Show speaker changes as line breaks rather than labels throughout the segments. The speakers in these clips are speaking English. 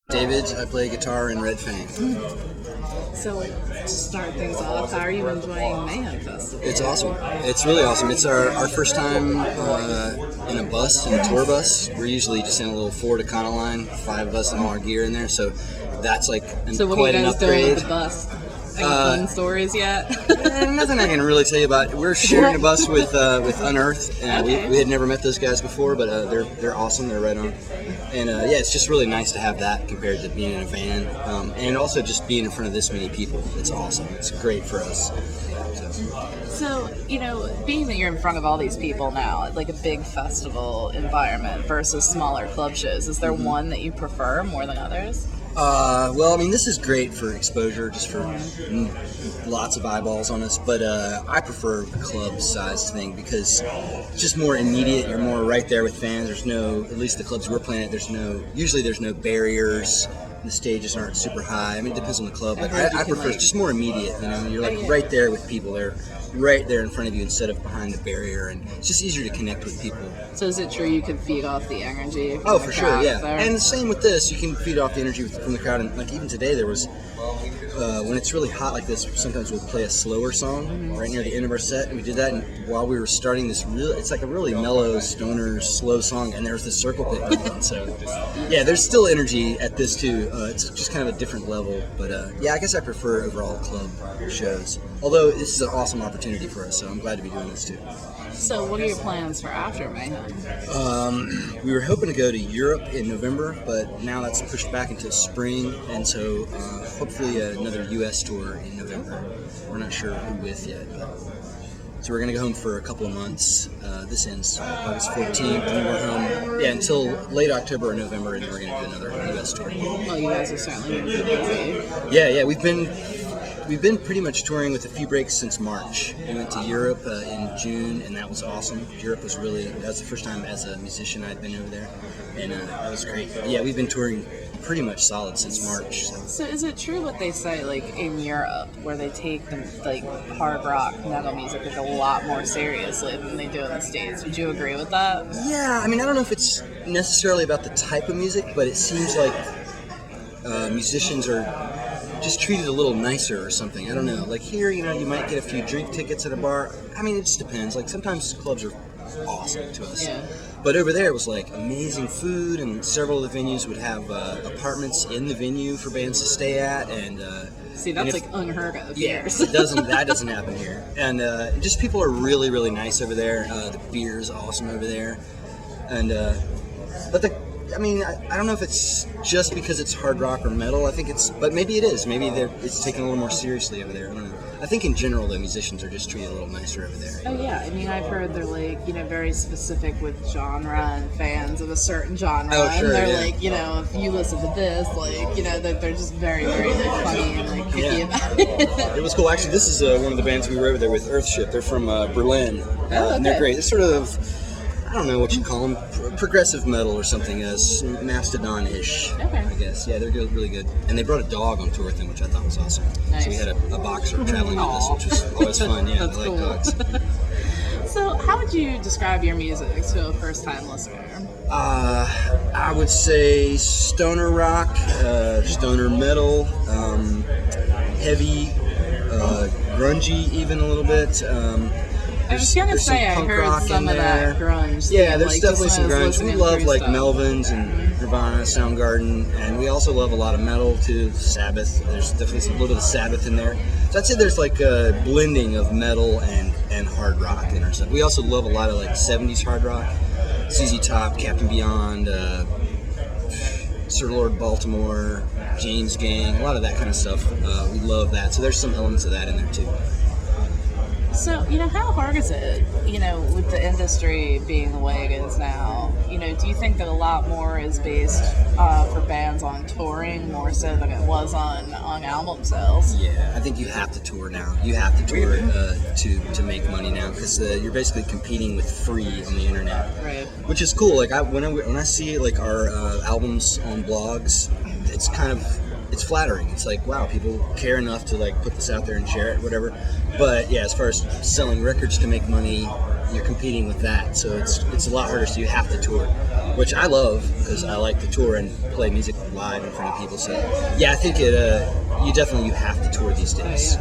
David, I play guitar in Red Fang.
So, to start things off, how are you enjoying Mayhem Festival?
It's awesome. It's really awesome. It's our first time in a bus, in a tour bus. We're usually just in a little Ford Econoline, 5 of us and all our gear in there. So that's like
quite an upgrade. So what are you guys doing with the bus? Any fun stories yet?
Nothing I can really tell you about. We're sharing a bus with Unearthed, and we had never met those guys before, but they're awesome. They're right on. And yeah, it's just really nice to have that compared to being in a van, and also just being in front of this many people. It's awesome. It's great for us.
So, being that you're in front of all these people now at like a big festival environment versus smaller club shows, is there one that you prefer more than others?
Well, I mean, this is great for exposure, just for lots of eyeballs on us, but I prefer the club-sized thing because it's just more immediate. You're more right there with fans. There's no, at least the clubs we're playing at, usually there's no barriers. The stages aren't super high. I mean, it depends on the club, but I prefer it's just more immediate, You're like right there with people. They're right there in front of you instead of behind the barrier, and it's just easier to connect with people.
So is it true you can feed off the energy from
Oh,
the
for
crowd
sure, yeah.
there?
And the same with this. You can feed off the energy from the crowd, and like even today there was, when it's really hot like this, sometimes we'll play a slower song right near the end of our set, and we did that, and while we were starting this it's like a really mellow, stoner, slow song, and there's this circle pit going on, so yeah, there's still energy at this too. It's just kind of a different level, but yeah, I guess I prefer overall club shows, although this is an awesome opportunity for us, so I'm glad to be doing this too.
So what are your plans for after Mayhem?
We were hoping to go to Europe in November, but now that's pushed back until spring, and so hopefully another U.S. tour in November. We're not sure who with yet, so we're going to go home for a couple of months. This ends August 14th, and we're home until late October or November, and then we're going to do another U.S. tour.
Well, you guys are certainly going to be busy.
Yeah, we've been pretty much touring with a few breaks since March. We went to Europe in June, and that was awesome. Europe was that was the first time as a musician I'd been over there, and that was great. Yeah, we've been touring pretty much solid since March.
So is it true what they say, like in Europe, where they take the hard rock metal music a lot more seriously than they do in the States? Would you agree with that?
Yeah, I mean, I don't know if it's necessarily about the type of music, but it seems like musicians are just treated a little nicer or something. I don't know. Like here, you might get a few drink tickets at a bar. I mean, it just depends. Like sometimes clubs are awesome to us.
Yeah.
But over there it was like amazing food, and several of the venues would have apartments in the venue for bands to stay at, and
see, that's like unheard of.
Yeah, that doesn't happen here. And just people are really, really nice over there. The beer's awesome over there, and I don't know if it's just because it's hard rock or metal. I think but maybe it is. Maybe it's taken a little more seriously over there. I don't know. I think in general the musicians are just treated a little nicer over there.
Oh yeah, I mean I've heard they're very specific with genre and fans of a certain genre.
Oh sure,
and they're if you listen to this, they're just very, very funny and picky about it.
It was cool. Actually, this is one of the bands we were over there with, Earthship. They're from Berlin.
Okay.
And they're great. They're sort of, I don't know what you call them, progressive metal or something, Mastodon-ish,
okay.
I guess. Yeah, they're good, really good. And they brought a dog on tour with them, which I thought was awesome.
Nice.
So we had a boxer traveling with us, which was always fun. Yeah,
That's
I like
cool.
dogs.
So how would you describe your music to a first-time listener?
I would say stoner rock, stoner metal, heavy, grungy even a little bit.
I was gonna say I heard some of that grunge.
Yeah, there's definitely some grunge. We love Melvins and Nirvana, Soundgarden, and we also love a lot of metal too. Sabbath. There's definitely a little bit of Sabbath in there. So I'd say there's like a blending of metal and hard rock in our stuff. We also love a lot of 70s hard rock. ZZ Top, Captain Beyond, Sir Lord Baltimore, James Gang, a lot of that kind of stuff. We love that. So there's some elements of that in there too.
So, how hard is it, with the industry being the way it is now? Do you think that a lot more is based for bands on touring more so than it was on album sales?
Yeah, I think you have to tour now. You have to tour to make money now because you're basically competing with free on the internet,
right?
Which is cool. Like when I see our albums on blogs, it's flattering. It's like, wow, people care enough to put this out there and share it, whatever. But yeah, as far as selling records to make money, you're competing with that. So it's a lot harder. So you have to tour. which I love because I like to tour and play music live in front of people. So yeah, I think you have to tour these days.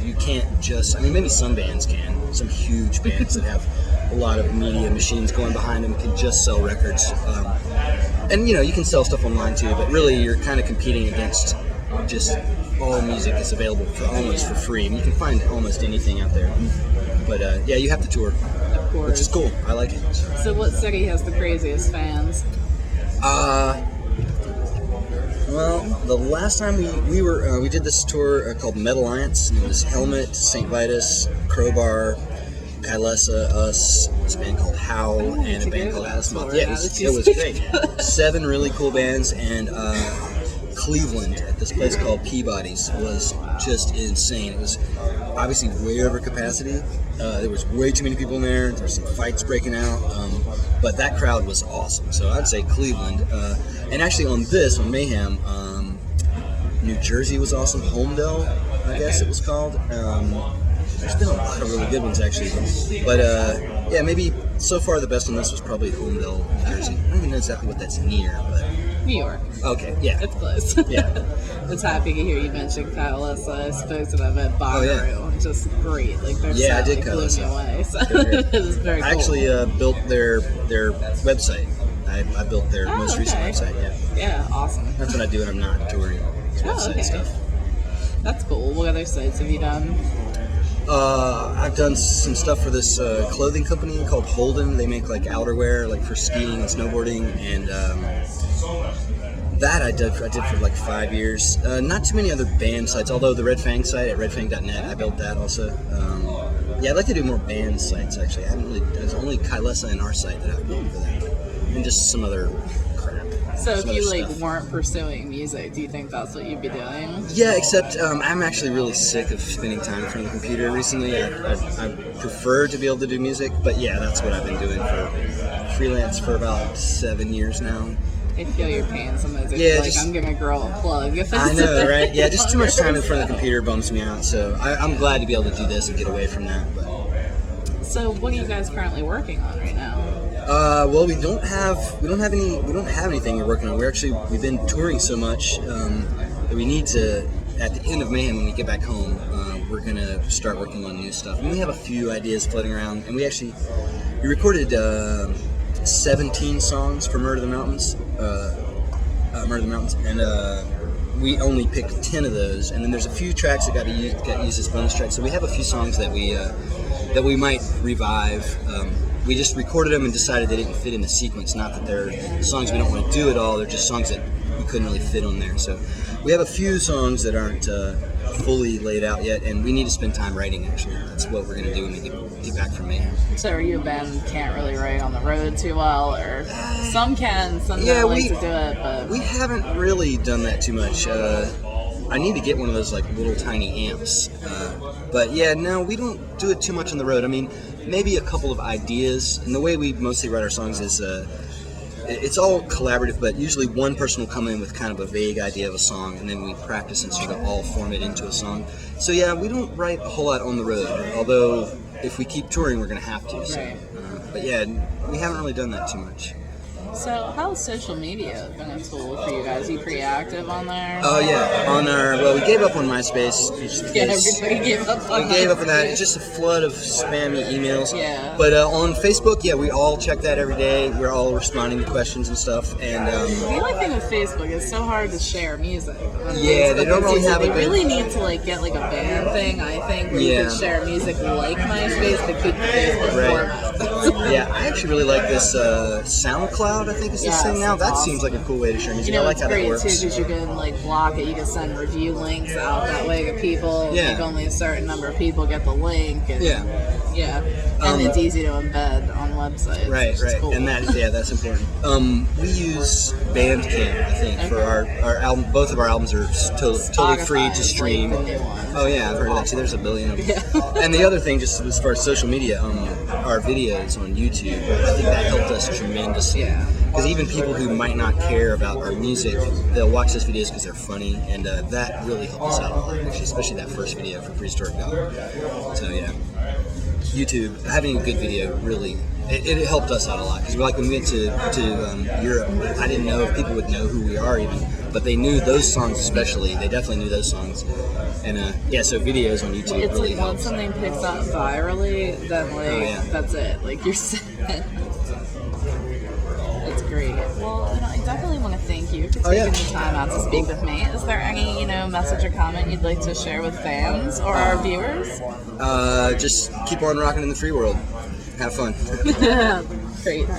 You can't just, I mean, maybe some bands can, some huge bands that have a lot of media machines going behind them can just sell records, and you can sell stuff online too, but really you're kind of competing against just all music that's available almost for free. I mean, you can find almost anything out there, but yeah, you have to tour,
Of course.
which is cool. I like it.
So what city has the craziest fans?
Well, the last time we did this tour called Metal Alliance, and it was Helmet, St. Vitus, Crowbar, Kylesa, us, this band called Howl, and a band called Alice Moth. Yeah, it was great. 7 really cool bands, and Cleveland at this place called Peabody's was just insane. It was obviously way over capacity. There was way too many people in there. There were some fights breaking out, but that crowd was awesome. So I'd say Cleveland. And actually on Mayhem, New Jersey was awesome. Homedale, I guess it was called. There's been a lot of really good ones actually, but yeah, maybe so far the best on this was probably Homedale, New Jersey. I don't even know exactly what that's near, but
New York.
Okay, yeah,
It's close.
yeah.
It's happy to hear you mention Kylesa. I spoke to them at Bonnaroo.
Oh, yeah.
Just great. Like their
Yeah, I
set
did
blew me
Kylesa.
away. So
They're
it was very cool.
I actually built their website. I built their most recent
okay.
website. Yeah,
Yeah, awesome.
that's what I do when I'm not touring. Website
okay.
stuff.
That's cool. What other sites have you done?
I've done some stuff for this clothing company called Holden. They make like outerwear, like for skiing and snowboarding, and that I did for like 5 years. Not too many other band sites, although the Red Fang site at redfang.net, I built that also. Yeah, I'd like to do more band sites actually. There's only Kylesa and our site that I've built for that, and just some other crap.
So if
some
you
other
like
stuff.
weren't pursuing music, do you think that's what you'd be doing?
Yeah, except I'm actually really sick of spending time in front of the computer recently. I prefer to be able to do music, but yeah, that's what I've been doing for freelance for about 7 years now.
I feel your pain sometimes. I
Yeah,
feel like
just-
I'm gonna grow a plug if
I
it's
know, right? Yeah, just too much time in front of the computer bums me out. So I'm glad to be able to do this and get away from that. But
So what are you guys currently working on right now?
well, we don't have anything we're working on. We've been touring so much that we need to. At the end of Mayhem, when we get back home, we're gonna start working on new stuff. And we have a few ideas floating around, and we recorded 17 songs for Murder the Mountains, and we only picked 10 of those. And then there's a few tracks that got used as bonus tracks. So we have a few songs that we might revive. We just recorded them and decided they didn't fit in the sequence. Not that they're songs we don't want to do at all. They're just songs that we couldn't really fit on there. So we have a few songs that aren't fully laid out yet, and we need to spend time writing. Actually, that's what we're gonna do when we get back from Mayhem.
So are you a band who can't really write on the road too well, or some can, some
Yeah,
don't like to do it, but
We haven't really done that too much. I need to get one of those like little tiny amps. But yeah, no, we don't do it too much on the road. I mean, maybe a couple of ideas. And the way we mostly write our songs is it's all collaborative, but usually one person will come in with kind of a vague idea of a song, and then we practice and sort of all form it into a song. So yeah, we don't write a whole lot on the road, although if we keep touring, we're going to have to. So,
Right.
but yeah, we haven't really done that too much.
So how's social media been a tool for you guys? Are you pretty active on there?
Oh yeah, we gave up on MySpace.
Yeah, everybody gave up on
We gave up on that.
MySpace.
It's just a flood of spammy emails.
Yeah.
But on Facebook, yeah, we all check that every day. We're all responding to questions and stuff. And
The only thing with Facebook is so hard to share music. on
Yeah, they
Facebook.
don't really have a
They
good-
really need to like get like a band thing, I think, where you
Yeah.
could share music like MySpace, but keep the Facebook
Right.
format.
yeah, I actually really like this SoundCloud. I think is this
Yes,
thing now.
it's
That
awesome.
seems like a cool way to share music.
You know,
I like
it's
how that
great
works.
too because you can like block it. You can send review links out that way to people.
Yeah.
Like only a certain number of people get the link. And,
Yeah.
yeah, and it's easy to embed on websites.
Right,
which is
right,
cool.
and that's important. We use Bandcamp, I think, for our album. Both of our albums are totally free
Spotify
to
is,
stream.
Like, the new one.
Oh yeah, I've heard of that too. There's a billion of them.
Yeah.
And the other thing, just as far as social media, our videos on YouTube, I think that helped us tremendously.
Yeah.
Because even people who might not care about our music, they'll watch those videos because they're funny, and that really helped us out a lot, actually, especially that first video for Prehistoric Dog. So yeah. YouTube, having a good video really it helped us out a lot, because like when we went to Europe, I didn't know if people would know who we are even, but they knew those songs especially. They definitely knew those songs, and so videos on YouTube
It's
really
like
helps.
once something picks up virally, then like that's it. Like you're set. That's great. Well, I definitely want to thank you for taking the time out to speak with me. Is there any, message or comment you'd like to share with fans or our viewers?
Just keep on rocking in the free world. Have fun.
Great. Thank